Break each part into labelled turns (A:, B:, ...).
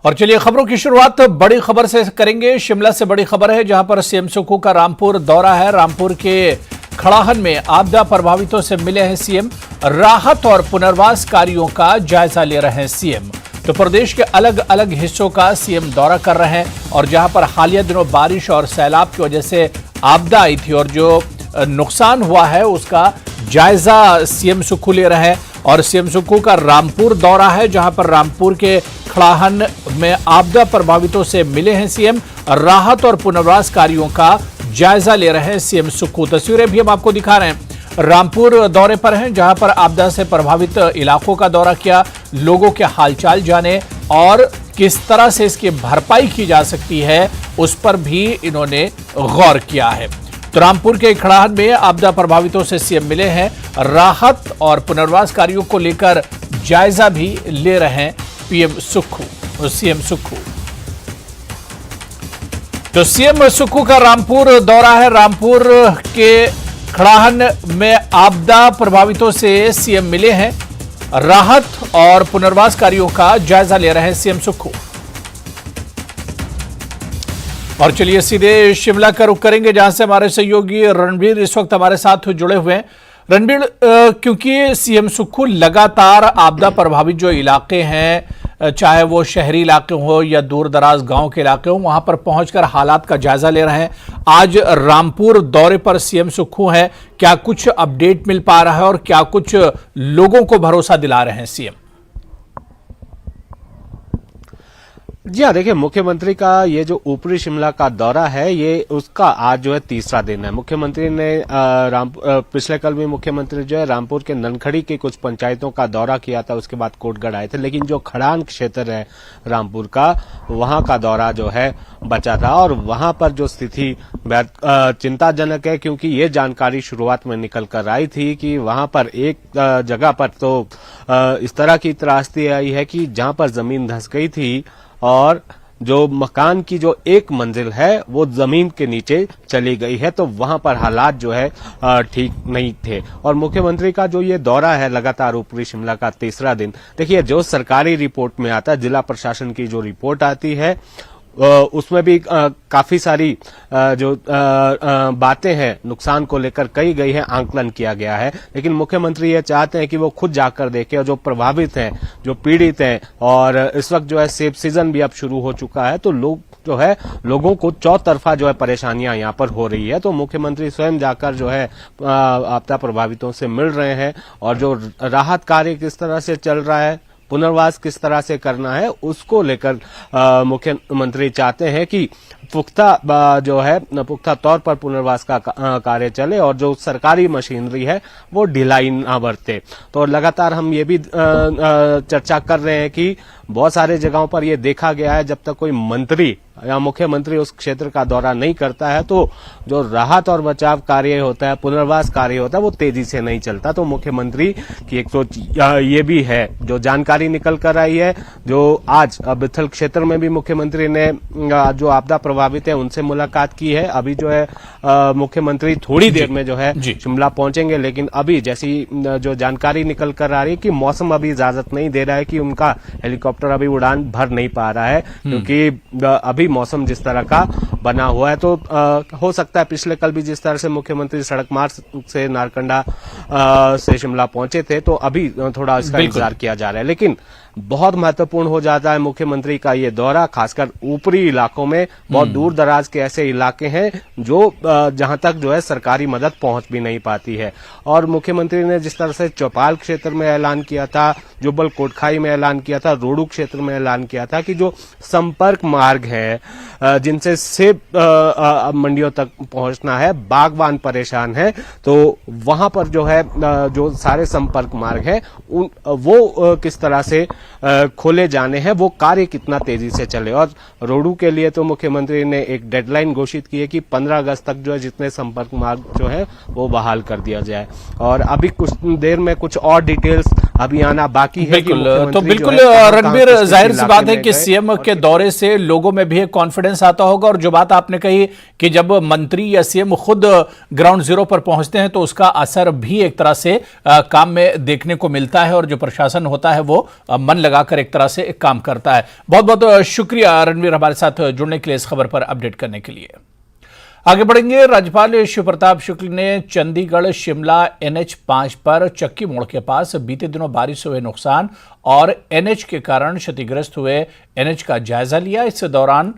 A: और चलिए खबरों की शुरुआत बड़ी खबर से करेंगे। शिमला से बड़ी खबर है, जहां पर सीएम सुक्खू का रामपुर दौरा है। रामपुर के खड़ाहन में आपदा प्रभावितों से मिले हैं सीएम। राहत और पुनर्वास कार्यों का जायजा ले रहे हैं सीएम। तो प्रदेश के अलग अलग हिस्सों का सीएम दौरा कर रहे हैं और जहां पर हालिया दिनों बारिश और सैलाब की वजह से आपदा आई थी और जो नुकसान हुआ है उसका जायजा सीएम सुक्खू ले रहे हैं। और सीएम सुक्खू का रामपुर दौरा है, जहां पर रामपुर के खड़ाहन में आपदा प्रभावितों से मिले हैं सीएम। राहत और पुनर्वास कार्यों का जायजा ले रहे हैं सीएम सुक्खू। तस्वीरें भी हम आपको दिखा रहे हैं। रामपुर दौरे पर हैं, जहां पर आपदा से प्रभावित इलाकों का दौरा किया, लोगों के हालचाल जाने और किस तरह से इसकी भरपाई की जा सकती है उस पर भी इन्होंने गौर किया है। तो रामपुर के खड़ाहन में आपदा प्रभावितों से सीएम मिले हैं। राहत और पुनर्वास कार्यों को लेकर जायजा भी ले रहे हैं सीएम सुक्खू। तो सीएम सुक्खू का रामपुर दौरा है। रामपुर के खड़ाहन में आपदा प्रभावितों से सीएम मिले हैं। राहत और पुनर्वास कार्यों का जायजा ले रहे हैं सीएम सुक्खू। और चलिए सीधे शिमला का रुख करेंगे, जहां से हमारे सहयोगी रणबीर इस वक्त हमारे साथ जुड़े हुए हैं। रणबीर, क्योंकि सीएम सुक्खू लगातार आपदा प्रभावित जो इलाके हैं, चाहे वो शहरी इलाके हो या दूर दराज गांव के इलाके हो, वहां पर पहुंचकर हालात का जायजा ले रहे हैं। आज रामपुर दौरे पर सीएम सुक्खू हैं, क्या कुछ अपडेट मिल पा रहा है और क्या कुछ लोगों को भरोसा दिला रहे हैं सीएम?
B: जी हाँ, देखिए, मुख्यमंत्री का ये जो ऊपरी शिमला का दौरा है, ये उसका आज जो है तीसरा दिन है। मुख्यमंत्री ने पिछले कल भी मुख्यमंत्री जो है रामपुर के ननखड़ी की कुछ पंचायतों का दौरा किया था, उसके बाद कोटगढ़ आए थे। लेकिन जो खड़ान क्षेत्र है रामपुर का, वहां का दौरा जो है बचा था और वहां पर जो स्थिति चिंताजनक है, क्योंकि ये जानकारी शुरुआत में निकल कर आई थी कि वहां पर एक जगह पर तो इस तरह की त्रासदी आई है कि जहां पर जमीन धंस गई थी और जो मकान की जो एक मंजिल है वो जमीन के नीचे चली गई है। तो वहां पर हालात जो है ठीक नहीं थे। और मुख्यमंत्री का जो ये दौरा है लगातार ऊपरी शिमला का तीसरा दिन, देखिए, जो सरकारी रिपोर्ट में आता है, जिला प्रशासन की जो रिपोर्ट आती है उसमें भी काफी सारी जो बातें हैं नुकसान को लेकर कही गई है, आंकलन किया गया है। लेकिन मुख्यमंत्री ये चाहते हैं कि वो खुद जाकर देखें और जो प्रभावित हैं, जो पीड़ित हैं, और इस वक्त जो है सेब सीजन भी अब शुरू हो चुका है, तो लोग जो है लोगों को चौतरफा जो है परेशानियां यहाँ पर हो रही है। तो मुख्यमंत्री स्वयं जाकर जो है आपदा प्रभावितों से मिल रहे हैं और जो राहत कार्य किस तरह से चल रहा है, पुनर्वास किस तरह से करना है, उसको लेकर मुख्यमंत्री चाहते हैं कि पुख्ता तौर पर पुनर्वास का कार्य चले और जो सरकारी मशीनरी है वो ढिलाई ना बरते। तो लगातार हम ये भी चर्चा कर रहे हैं कि बहुत सारे जगहों पर ये देखा गया है, जब तक कोई मंत्री या मुख्यमंत्री उस क्षेत्र का दौरा नहीं करता है तो जो राहत और बचाव कार्य होता है, पुनर्वास कार्य होता है, वो तेजी से नहीं चलता। तो मुख्यमंत्री की एक सोच ये भी है, जो जानकारी निकल कर आई है, जो आज बिथल क्षेत्र में भी मुख्यमंत्री ने जो आपदा प्रभावित है उनसे मुलाकात की है। अभी जो है मुख्यमंत्री थोड़ी देर में जो है शिमला पहुंचेंगे। लेकिन अभी जैसी जो जानकारी निकल कर आ रही है कि मौसम अभी इजाजत नहीं दे रहा है कि उनका हेलीकॉप्टर अभी उड़ान भर नहीं पा रहा है, क्योंकि अभी मौसम जिस तरह का बना हुआ है। तो हो सकता है पिछले कल भी जिस तरह से मुख्यमंत्री सड़क मार्ग से नारकंडा से शिमला पहुंचे थे, तो अभी थोड़ा इसका इंतजार किया जा रहा है। लेकिन बहुत महत्वपूर्ण हो जाता है मुख्यमंत्री का ये दौरा, खासकर ऊपरी इलाकों में। बहुत दूर दराज के ऐसे इलाके हैं जो जहां तक जो है सरकारी मदद पहुंच भी नहीं पाती है। और मुख्यमंत्री ने जिस तरह से चौपाल क्षेत्र में ऐलान किया था, जुब्बल कोटखाई में ऐलान किया था, रोडू क्षेत्र में ऐलान किया था कि जो संपर्क मार्ग है जिनसे सेब मंडियों तक पहुंचना है, बागवान परेशान है, तो वहां पर जो है जो सारे संपर्क मार्ग है वो किस तरह से खोले जाने हैं, वो कार्य कितना तेजी से चले। और रोडू के लिए तो मुख्यमंत्री ने एक डेडलाइन घोषित की है कि 15 अगस्त तक जो है जितने संपर्क मार्ग जो है वो बहाल कर दिया जाए। और अभी कुछ देर में कुछ और डिटेल्स अभी आना बाकी है।
A: तो बिल्कुल रणबीर, जाहिर सी बात है कि सीएम के दौरे से लोगों में भी एक कॉन्फिडेंस आता होगा और जो बात आपने कही कि जब मंत्री या सीएम खुद ग्राउंड जीरो पर पहुंचते हैं तो उसका असर भी एक तरह से काम में देखने को मिलता है और जो प्रशासन होता है वो मन लगाकर एक तरह से काम करता है। बहुत बहुत शुक्रिया रणवीर, हमारे साथ जुड़ने के लिए, इस खबर पर अपडेट करने के लिए। आगे बढ़ेंगे। राज्यपाल शिव प्रताप शुक्ल ने चंडीगढ़ शिमला NH5 पर चक्की मोड़ के पास बीते दिनों बारिश से हुए नुकसान और NH के कारण क्षतिग्रस्त हुए NH का जायजा लिया। इस दौरान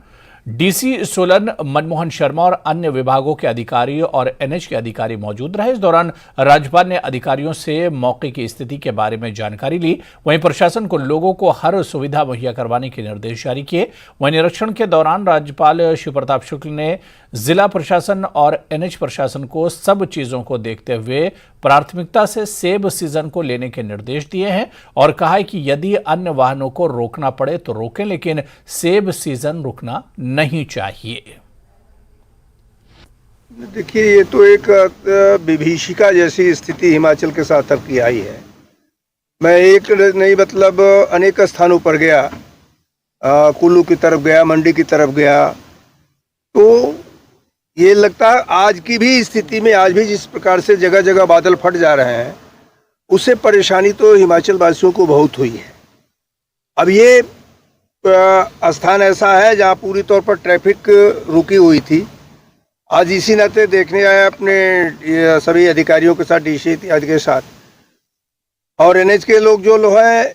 A: डीसी सोलन मनमोहन शर्मा और अन्य विभागों के अधिकारी और NH के अधिकारी मौजूद रहे। इस दौरान राज्यपाल ने अधिकारियों से मौके की स्थिति के बारे में जानकारी ली। वहीं प्रशासन को लोगों को हर सुविधा मुहैया करवाने के निर्देश जारी किए। वहीं निरीक्षण के दौरान राज्यपाल शिव प्रताप शुक्ल ने जिला प्रशासन और NH प्रशासन को सब चीजों को देखते हुए प्राथमिकता से सेब सीजन को लेने के निर्देश दिए हैं और कहा है कि यदि अन्य वाहनों को रोकना पड़े तो रोकें, लेकिन सेब सीजन रुकना नहीं चाहिए।
C: देखिए, ये तो एक विभीषिका जैसी स्थिति हिमाचल के साथ अब की आई है। मैं एक नहीं मतलब अनेक स्थानों पर गया, कुल्लू की तरफ गया, मंडी की तरफ गया, तो ये लगता है आज की भी स्थिति में आज भी जिस प्रकार से जगह जगह बादल फट जा रहे हैं उससे परेशानी तो हिमाचल वासियों को बहुत हुई है। अब ये स्थान ऐसा है जहाँ पूरी तौर पर ट्रैफिक रुकी हुई थी। आज इसी नाते देखने आया अपने सभी अधिकारियों के साथ, डीसी इत्यादि के साथ, और NH के लोग जो लोग हैं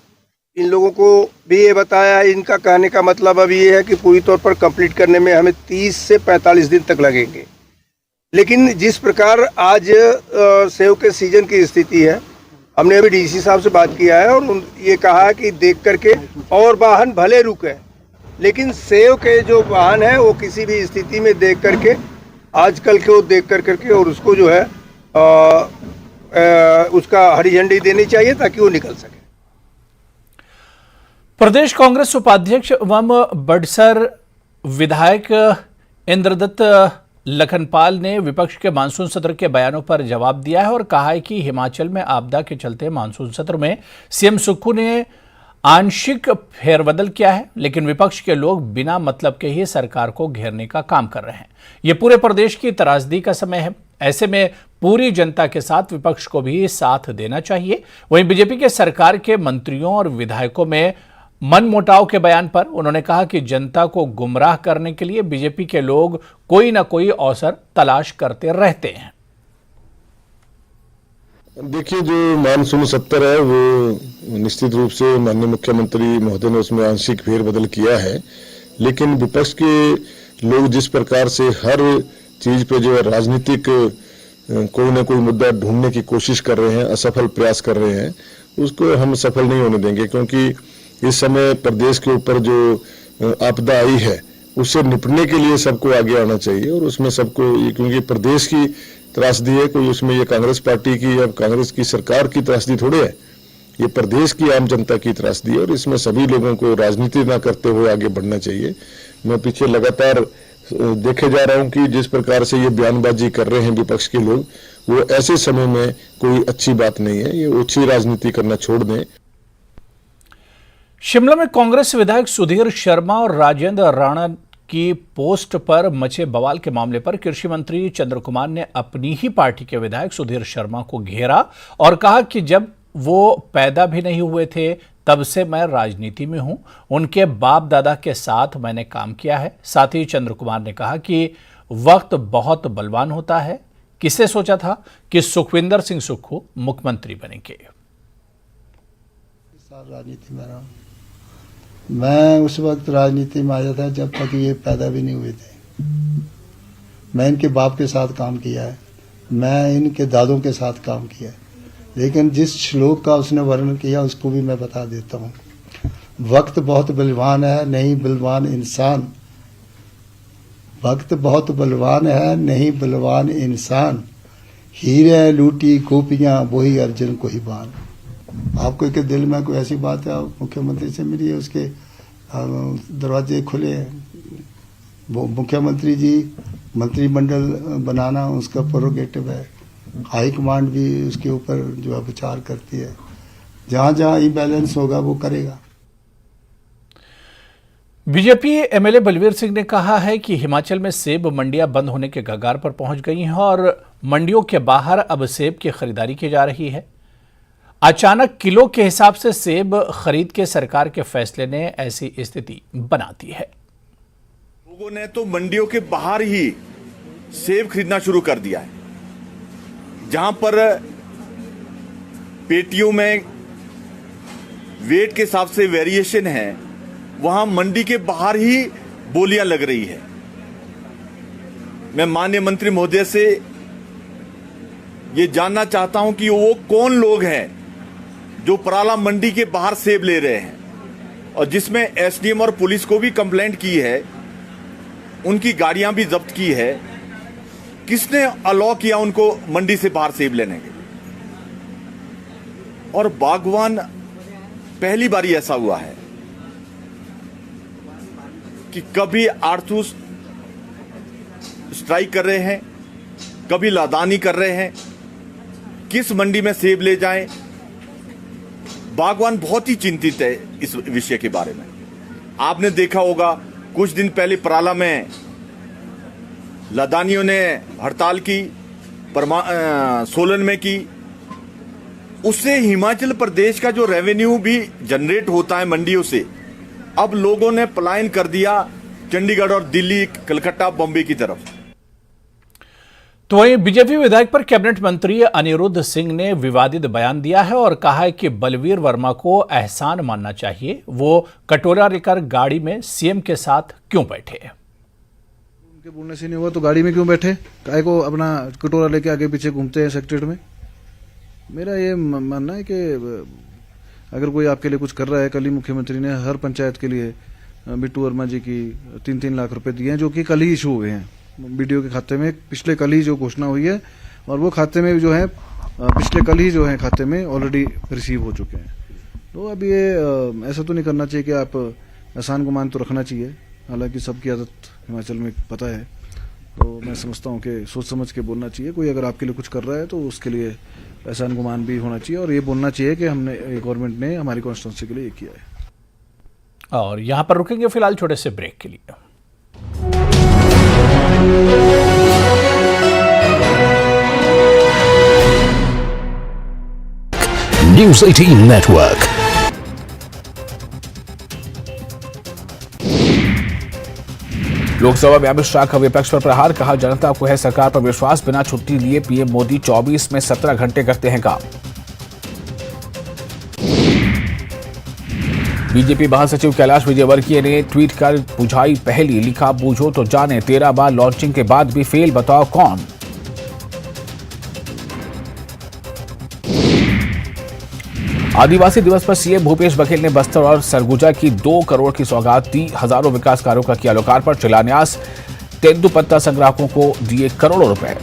C: इन लोगों को भी ये बताया। इनका कहने का मतलब अब ये है कि पूरी तौर पर कंप्लीट करने में हमें 30 से 45 दिन तक लगेंगे। लेकिन जिस प्रकार आज सेब के सीजन की स्थिति है, हमने अभी डीसी साहब से बात किया है और ये कहा कि देख करके, और वाहन भले रुके लेकिन सेब के जो वाहन है वो किसी भी स्थिति में देख करके, आजकल के वो देख करके और उसको जो है उसका हरी झंडी देनी चाहिए ताकि वो निकल सके।
A: प्रदेश कांग्रेस उपाध्यक्ष एवं बड़सर विधायक इंद्रदत्त लखनपाल ने विपक्ष के मानसून सत्र के बयानों पर जवाब दिया है और कहा है कि हिमाचल में आपदा के चलते मानसून सत्र में सीएम सुक्खू ने आंशिक फेरबदल किया है, लेकिन विपक्ष के लोग बिना मतलब के ही सरकार को घेरने का काम कर रहे हैं। ये पूरे प्रदेश की त्रासदी का समय है। ऐसे में पूरी जनता के साथ विपक्ष को भी साथ देना चाहिए। वहीं बीजेपी के सरकार के मंत्रियों और विधायकों में मनमुटाव के बयान पर उन्होंने कहा कि जनता को गुमराह करने के लिए बीजेपी के लोग कोई ना कोई अवसर तलाश करते रहते हैं।
D: देखिए, जो मानसून सत्र है वो निश्चित रूप से माननीय मुख्यमंत्री महोदय ने उसमें आंशिक फेरबदल किया है, लेकिन विपक्ष के लोग जिस प्रकार से हर चीज पे जो है राजनीतिक कोई ना कोई मुद्दा ढूंढने की कोशिश कर रहे हैं, असफल प्रयास कर रहे हैं, उसको हम सफल नहीं होने देंगे। क्योंकि इस समय प्रदेश के ऊपर जो आपदा आई है उससे निपटने के लिए सबको आगे आना चाहिए और उसमें सबको, क्योंकि प्रदेश की त्रासदी है, कोई उसमें ये कांग्रेस पार्टी की या कांग्रेस की सरकार की त्रासदी थोड़े है, ये प्रदेश की आम जनता की त्रासदी है और इसमें सभी लोगों को राजनीति ना करते हुए आगे बढ़ना चाहिए। मैं पीछे लगातार देखे जा रहा हूं कि जिस प्रकार से ये बयानबाजी कर रहे हैं विपक्ष के लोग, वो ऐसे समय में कोई अच्छी बात नहीं है। ये ओछी राजनीति करना छोड़ दें।
A: शिमला में कांग्रेस विधायक सुधीर शर्मा और राजेंद्र राणा की पोस्ट पर मचे बवाल के मामले पर कृषि मंत्री चंद्र कुमार ने अपनी ही पार्टी के विधायक सुधीर शर्मा को घेरा और कहा कि जब वो पैदा भी नहीं हुए थे तब से मैं राजनीति में हूं, उनके बाप दादा के साथ मैंने काम किया है। साथ ही चंद्र कुमार ने कहा कि वक्त बहुत बलवान होता है, किसे सोचा था कि सुखविंदर सिंह सुक्खू मुख्यमंत्री बनेंगे।
E: राजनीति में रहा, मैं उस वक्त राजनीति में आया था जब तक ये पैदा भी नहीं हुए थे। मैं इनके बाप के साथ काम किया है, मैं इनके दादों के साथ काम किया है, लेकिन जिस श्लोक का उसने वर्णन किया उसको भी मैं बता देता हूँ। वक्त बहुत बलवान है, नहीं बलवान इंसान। वक्त बहुत बलवान है, नहीं बलवान इंसान। हीरे लूटी गोपियां वही अर्जुन को ही बान। आपको के दिल में कोई ऐसी बात है, मुख्यमंत्री से मिलिए, उसके दरवाजे खुले हैं। वो मुख्यमंत्री जी मंत्रिमंडल बनाना उसका प्रोरोगेटिव है, हाई कमांड भी उसके ऊपर जो है विचार करती है। जहां जहां इम्बैलेंस होगा वो करेगा।
A: बीजेपी एमएलए बलवीर सिंह ने कहा है कि हिमाचल में सेब मंडियां बंद होने के कगार पर पहुंच गई हैं और मंडियों के बाहर अब सेब की खरीदारी की जा रही है। अचानक किलो के हिसाब से सेब खरीद के सरकार के फैसले ने ऐसी स्थिति बना दी है।
F: लोगों ने तो मंडियों के बाहर ही सेब खरीदना शुरू कर दिया है। जहां पर पेटियों में वेट के हिसाब से वेरिएशन है, वहां मंडी के बाहर ही बोलियां लग रही है। मैं माननीय मंत्री महोदय से ये जानना चाहता हूं कि वो कौन लोग हैं जो पराला मंडी के बाहर सेब ले रहे हैं, और जिसमें एसडीएम और पुलिस को भी कंप्लेंट की है, उनकी गाड़ियां भी जब्त की है। किसने अलाउ किया उनको मंडी से बाहर सेब लेने के? और बागवान पहली बारी ऐसा हुआ है कि कभी आर्थू स्ट्राइक कर रहे हैं, कभी लादानी कर रहे हैं, किस मंडी में सेब ले जाएं। बागवान बहुत ही चिंतित है इस विषय के बारे में। आपने देखा होगा कुछ दिन पहले पराला में लादानियों ने हड़ताल की, सोलन में की। उससे हिमाचल प्रदेश का जो रेवेन्यू भी जनरेट होता है मंडियों से, अब लोगों ने पलायन कर दिया चंडीगढ़ और दिल्ली, कलकत्ता, बॉम्बे की तरफ।
A: तो वहीं बीजेपी विधायक पर कैबिनेट मंत्री अनिरुद्ध सिंह ने विवादित बयान दिया है और कहा है कि बलवीर वर्मा को एहसान मानना चाहिए। वो कटोरा लेकर गाड़ी में सीएम के साथ क्यों बैठे?
G: उनके बोलने से नहीं हुआ तो गाड़ी में क्यों बैठे? काहे को अपना कटोरा लेके आगे पीछे घूमते हैं सेक्रेटरीट में? मेरा ये मानना है कि अगर कोई आपके लिए कुछ कर रहा है, कल ही मुख्यमंत्री ने हर पंचायत के लिए बिट्टू वर्मा जी की 3-3 लाख रुपए दिए हैं, जो कि कल ही इशू हुए हैं बीडीओ के खाते में। पिछले कल ही जो घोषणा हुई है, और वो खाते में जो है पिछले कल ही जो है खाते में ऑलरेडी रिसीव हो चुके हैं। तो अब ये ऐसा तो नहीं करना चाहिए कि आप एहसान गुमान तो रखना चाहिए। हालांकि सबकी आदत हिमाचल में पता है, तो मैं समझता हूँ कि सोच समझ के बोलना चाहिए। कोई अगर आपके लिए कुछ कर रहा है तो उसके लिए एहसान गुमान भी होना चाहिए, और ये बोलना चाहिए कि हमने, गवर्नमेंट ने हमारी कॉन्स्टिट्यूंसी के लिए ये किया है।
A: और यहां पर रुकेंगे फिलहाल छोटे से ब्रेक के लिए।
H: News 18 network. लोकसभा में अमित शाह का विपक्ष पर प्रहार, कहा जनता को है सरकार पर विश्वास, बिना छुट्टी लिए पीएम मोदी 24 में 17 घंटे करते हैं काम। बीजेपी महासचिव कैलाश विजयवर्गीय ने ट्वीट कर बुझाई पहली, लिखा बूझो तो जाने, 13 बार लॉन्चिंग के बाद भी फेल, बताओ कौन। आदिवासी दिवस पर सीएम भूपेश बघेल ने बस्तर और सरगुजा की 2 करोड़ की सौगात दी, हजारों विकास कार्यों का किया लोकार्पण, शिलान्यास, तेंदुपत्ता संग्राहकों को दिए करोड़ों रुपए।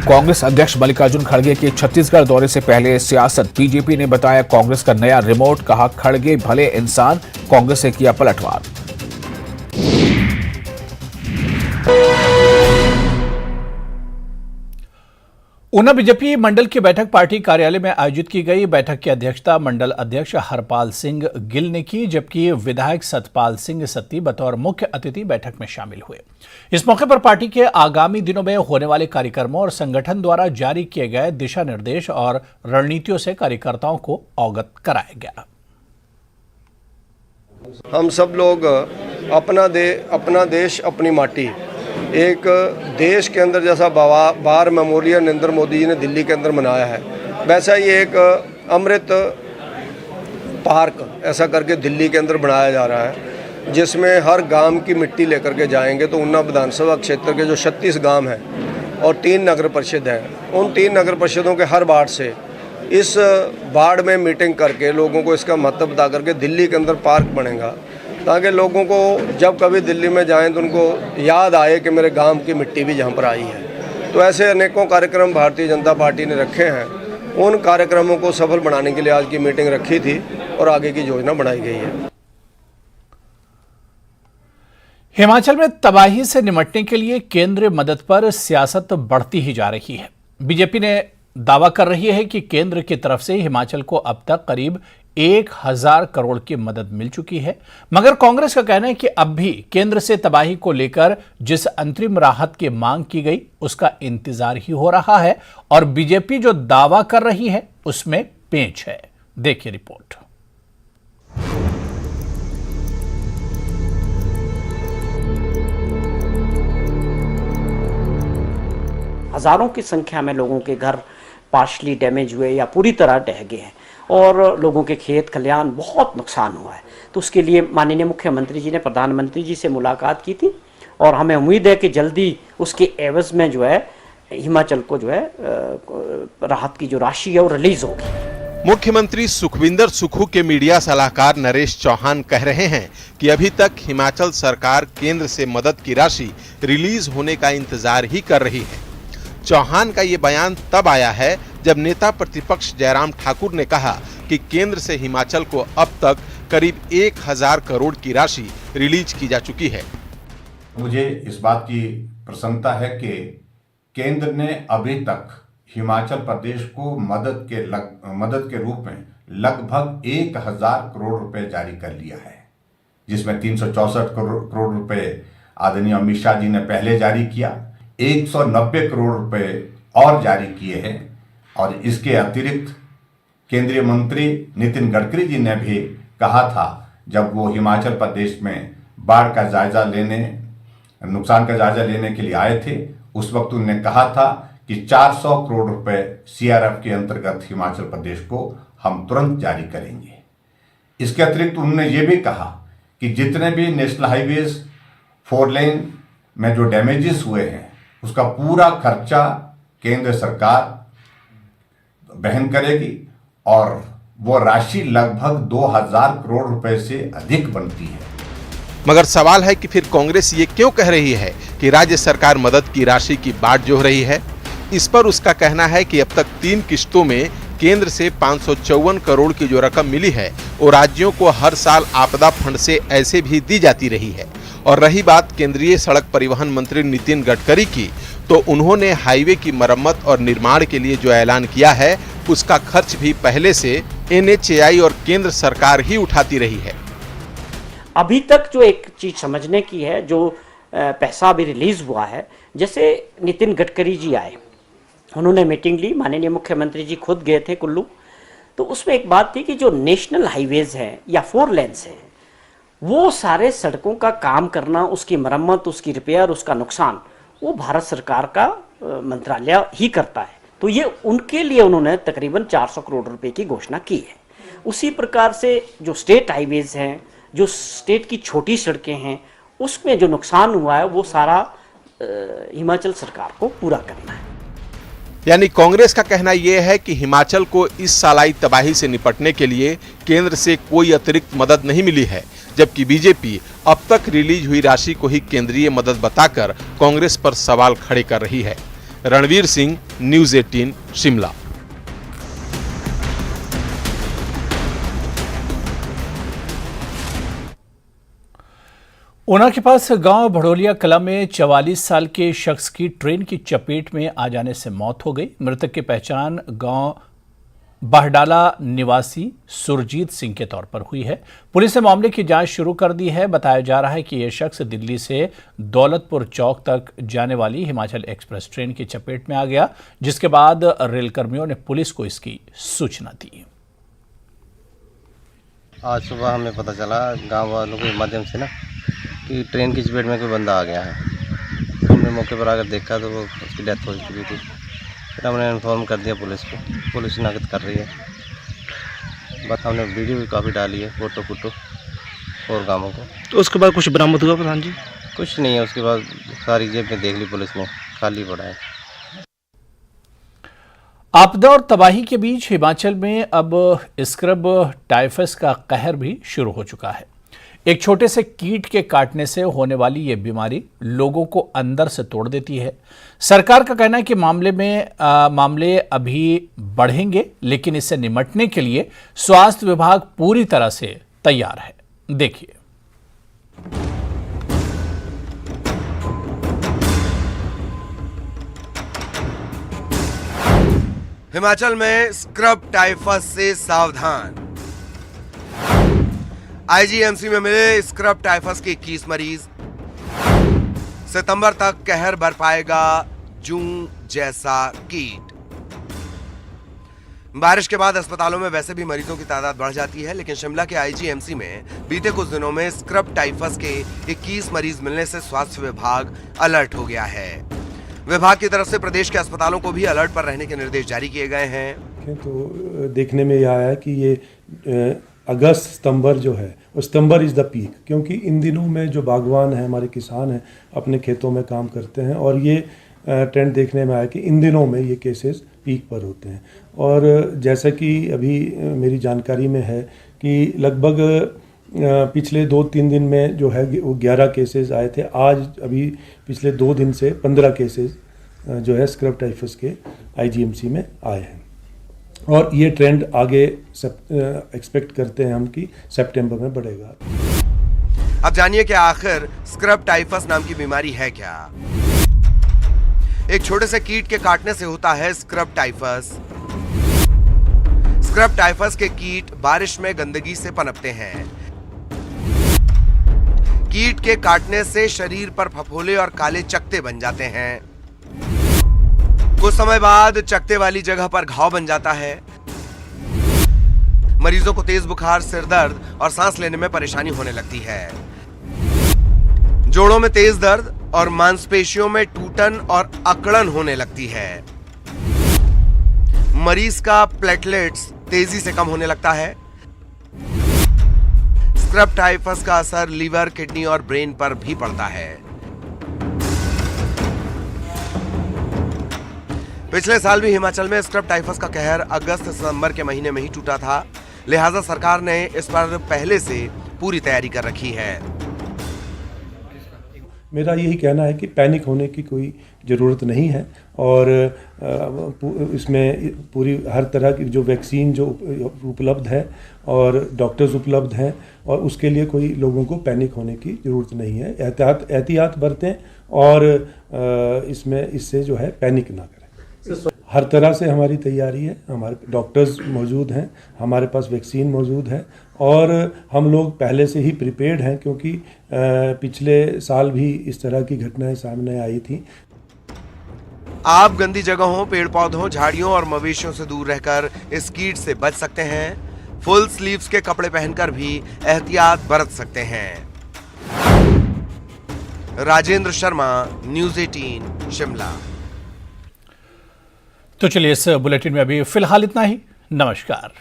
H: कांग्रेस अध्यक्ष मल्लिकार्जुन खड़गे के छत्तीसगढ़ दौरे से पहले सियासत, बीजेपी ने बताया कांग्रेस का नया रिमोट, कहा खड़गे भले इंसान, कांग्रेस से किया पलटवार।
A: ऊना बीजेपी मंडल की बैठक पार्टी कार्यालय में आयोजित की गई। बैठक की अध्यक्षता मंडल अध्यक्ष हरपाल सिंह गिल ने की, जबकि विधायक सतपाल सिंह सत्ती बतौर मुख्य अतिथि बैठक में शामिल हुए। इस मौके पर पार्टी के आगामी दिनों में होने वाले कार्यक्रमों और संगठन द्वारा जारी किए गए दिशा निर्देश और रणनीतियों से कार्यकर्ताओं को अवगत कराया गया।
C: हम सब लोग अपना देश अपनी माटी, एक देश के अंदर जैसा बार मेमोरियल नरेंद्र मोदी जी ने दिल्ली के अंदर मनाया है, वैसा ही एक अमृत पार्क ऐसा करके दिल्ली के अंदर बनाया जा रहा है, जिसमें हर गांव की मिट्टी लेकर के जाएंगे। तो ऊना विधानसभा क्षेत्र के जो 36 गांव हैं और 3 नगर परिषद हैं, उन 3 नगर परिषदों के हर वार्ड से इस वार्ड में मीटिंग करके लोगों को इसका महत्व बता करके दिल्ली के अंदर पार्क बनेगा, ताकि लोगों को जब कभी दिल्ली में जाएं तो उनको याद आए कि मेरे गांव की मिट्टी भी यहाँ पर आई है। तो ऐसे अनेकों कार्यक्रम भारतीय जनता पार्टी ने रखे हैं। उन कार्यक्रमों को सफल बनाने के लिए आज की मीटिंग रखी थी और आगे की योजना बनाई गई है।
A: हिमाचल में तबाही से निपटने के लिए केंद्रीय मदद पर सियासत बढ़ती ही जा रही है। बीजेपी ने दावा कर रही है कि केंद्र की तरफ से हिमाचल को अब तक करीब 1000 करोड़ की मदद मिल चुकी है, मगर कांग्रेस का कहना है कि अब भी केंद्र से तबाही को लेकर जिस अंतरिम राहत की मांग की गई उसका इंतजार ही हो रहा है और बीजेपी जो दावा कर रही है उसमें पेंच है। देखिए रिपोर्ट।
I: हजारों की संख्या में लोगों के घर पार्शली डैमेज हुए या पूरी तरह ढह गए हैं और लोगों के खेत खलियान बहुत नुकसान हुआ है। तो उसके लिए माननीय मुख्यमंत्री जी ने प्रधानमंत्री जी से मुलाकात की थी और हमें उम्मीद है कि जल्दी उसके एवज में जो है हिमाचल को जो है राहत की जो राशि है वो रिलीज होगी।
J: मुख्यमंत्री सुखविंदर सुक्खू के मीडिया सलाहकार नरेश चौहान कह रहे हैं कि अभी तक हिमाचल सरकार केंद्र से मदद की राशि रिलीज होने का इंतजार ही कर रही है। चौहान का ये बयान तब आया है जब नेता प्रतिपक्ष जयराम ठाकुर ने कहा कि केंद्र से हिमाचल को अब तक करीब 1000 करोड़ की राशि रिलीज की जा चुकी है।
K: मुझे इस बात की प्रसन्नता है कि केंद्र ने अभी तक हिमाचल प्रदेश को मदद के रूप में लगभग 1000 करोड़ रुपए जारी कर लिया है, जिसमें 364 करोड़ रुपए आदरणीय अमित शाह जी ने पहले जारी किया, 190 करोड़ रुपए और जारी किए हैं और इसके अतिरिक्त केंद्रीय मंत्री नितिन गडकरी जी ने भी कहा था जब वो हिमाचल प्रदेश में बाढ़ का जायजा लेने, नुकसान का जायजा लेने के लिए आए थे, उस वक्त उन्होंने कहा था कि 400 करोड़ रुपए सीआरएफ के अंतर्गत हिमाचल प्रदेश को हम तुरंत जारी करेंगे। इसके अतिरिक्त उन्होंने ये भी कहा कि जितने भी नेशनल हाईवेज 4 लेन में जो डैमेजेस हुए हैं उसका पूरा खर्चा केंद्र सरकार वहन करेगी और वो राशि लगभग 2000 करोड़ रुपए से अधिक बनती है।
J: मगर सवाल है कि फिर कांग्रेस ये क्यों कह रही है कि राज्य सरकार मदद की राशि की बाट जोह रही है। इस पर उसका कहना है कि अब तक 3 किश्तों में केंद्र से 554 करोड़ की जो रकम मिली है वो राज्यों को हर साल आपदा फंड से ऐसे भी दी जाती रही है। और रही बात केंद्रीय सड़क परिवहन मंत्री नितिन गडकरी की, तो उन्होंने हाईवे की मरम्मत और निर्माण के लिए जो ऐलान किया है उसका खर्च भी पहले से NHAI और केंद्र सरकार ही उठाती रही है।
I: अभी तक जो एक चीज समझने की है, जो पैसा अभी रिलीज हुआ है, जैसे नितिन गडकरी जी आए, उन्होंने मीटिंग ली, माननीय मुख्यमंत्री जी खुद गए थे कुल्लू, तो उसमें एक बात थी कि जो नेशनल हाईवेज हैं या 4 लेन्स हैं वो सारे सड़कों का काम करना, उसकी मरम्मत, उसकी रिपेयर, उसका नुकसान वो भारत सरकार का मंत्रालय ही करता है। तो ये उनके लिए उन्होंने तकरीबन 400 करोड़ रुपए की घोषणा की है। उसी प्रकार से जो स्टेट हाईवेज हैं, जो स्टेट की छोटी सड़कें हैं, उसमें जो नुकसान हुआ है वो सारा हिमाचल सरकार को पूरा करना है।
J: यानी कांग्रेस का कहना यह है कि हिमाचल को इस सालाई तबाही से निपटने के लिए केंद्र से कोई अतिरिक्त मदद नहीं मिली है, जबकि बीजेपी अब तक रिलीज हुई राशि को ही केंद्रीय मदद बताकर कांग्रेस पर सवाल खड़े कर रही है। रणवीर सिंह, न्यूज़ 18, शिमला।
A: ऊना के पास गांव भड़ोलिया कला में 44 साल के शख्स की ट्रेन की चपेट में आ जाने से मौत हो गई। मृतक की पहचान गांव बाहडाला निवासी सुरजीत सिंह के तौर पर हुई है। पुलिस ने मामले की जांच शुरू कर दी है। बताया जा रहा है कि यह शख्स दिल्ली से दौलतपुर चौक तक जाने वाली हिमाचल एक्सप्रेस ट्रेन की चपेट में आ गया, जिसके बाद रेलकर्मियों ने पुलिस को इसकी सूचना दी।
L: आज सुबह हमें पता चला गांव वालों के माध्यम से ना कि ट्रेन की चपेट में कोई बंदा आ गया है। हमने मौके पर आकर देखा तो वो उसकी डेथ हो चुकी थी। फिर हमने इन्फॉर्म कर दिया पुलिस को, पुलिस शिनाख्त कर रही है। बस हमने वीडियो भी काफ़ी डाली है, फोटो और गाँवों को।
M: तो उसके बाद कुछ बरामद हुआ प्रधान जी?
L: कुछ नहीं है, उसके बाद सारी जेब में देख ली पुलिस ने, खाली पड़ा है।
A: आपदा और तबाही के बीच हिमाचल में अब स्क्रब टाइफस का कहर भी शुरू हो चुका है। एक छोटे से कीट के काटने से होने वाली यह बीमारी लोगों को अंदर से तोड़ देती है। सरकार का कहना है कि मामले अभी बढ़ेंगे, लेकिन इससे निपटने के लिए स्वास्थ्य विभाग पूरी तरह से तैयार है। देखिए।
N: हिमाचल में स्क्रब टाइफस से सावधान। आईजीएमसी में मिले स्क्रब टाइफस के 21 मरीज। सितंबर तक कहर बरपाएगा जूं जैसा कीट। बारिश के बाद अस्पतालों में वैसे भी मरीजों की तादाद बढ़ जाती है, लेकिन शिमला के आईजीएमसी में बीते कुछ दिनों में स्क्रब टाइफस के 21 मरीज मिलने से स्वास्थ्य विभाग अलर्ट हो गया है। विभाग की तरफ से प्रदेश के अस्पतालों को भी अलर्ट पर रहने के निर्देश जारी किए गए हैं।
O: तो देखने में यह आया कि ये अगस्त सितंबर जो है, सितंबर इज़ द पीक, क्योंकि इन दिनों में जो बागवान हैं, हमारे किसान हैं, अपने खेतों में काम करते हैं और ये ट्रेंड देखने में आया कि इन दिनों में ये केसेस पीक पर होते हैं। और जैसा कि अभी मेरी जानकारी में है कि लगभग पिछले 2-3 दिन में जो है वो 11 केसेस आए थे। आज अभी पिछले 2 दिन से 15 केसेस जो है स्क्रब टाइफस के आईजीएमसी में आए हैं और ये ट्रेंड आगे एक्सपेक्ट करते हैं हम कि सितंबर में बढ़ेगा।
N: अब जानिए कि आखिर स्क्रब टाइफस नाम की बीमारी है क्या। एक छोटे से कीट के काटने से होता है स्क्रब टाइफस। स्क्रब टाइफस के कीट बारिश में गंदगी से पनपते हैं। कीट के काटने से शरीर पर फफोले और काले चकत्ते बन जाते हैं। कुछ समय बाद चकत्ते वाली जगह पर घाव बन जाता है। मरीजों को तेज बुखार, सिर दर्द और सांस लेने में परेशानी होने लगती है। जोड़ों में तेज दर्द और मांसपेशियों में टूटन और अकड़न होने लगती है। मरीज का प्लेटलेट्स तेजी से कम होने लगता है। स्क्रब टाइफस का असर लीवर, किडनी और ब्रेन पर भी पड़ता है। पिछले साल भी हिमाचल में स्क्रब टाइफस का कहर अगस्त सितंबर के महीने में ही टूटा था, लिहाजा सरकार ने इस पर पहले से पूरी तैयारी कर रखी है।
O: मेरा यही कहना है कि पैनिक होने की कोई ज़रूरत नहीं है और इसमें पूरी हर तरह की जो वैक्सीन जो उपलब्ध है और डॉक्टर्स उपलब्ध हैं और उसके लिए कोई लोगों को पैनिक होने की ज़रूरत नहीं है। एहतियात बरतें और इससे जो है पैनिक ना करें। हर तरह से हमारी तैयारी है, हमारे डॉक्टर्स मौजूद हैं, हमारे पास वैक्सीन मौजूद है और हम लोग पहले से ही प्रिपेयर्ड हैं, क्योंकि पिछले साल भी इस तरह की घटनाएं सामने आई थी।
N: आप गंदी जगहों, पेड़ पौधों, झाड़ियों और मवेशियों से दूर रहकर इस कीट से बच सकते हैं। फुल स्लीव्स के कपड़े पहनकर भी एहतियात बरत सकते हैं। राजेंद्र शर्मा, न्यूज़ 18 शिमला।
A: तो चलिए इस बुलेटिन में अभी फिलहाल इतना ही। नमस्कार।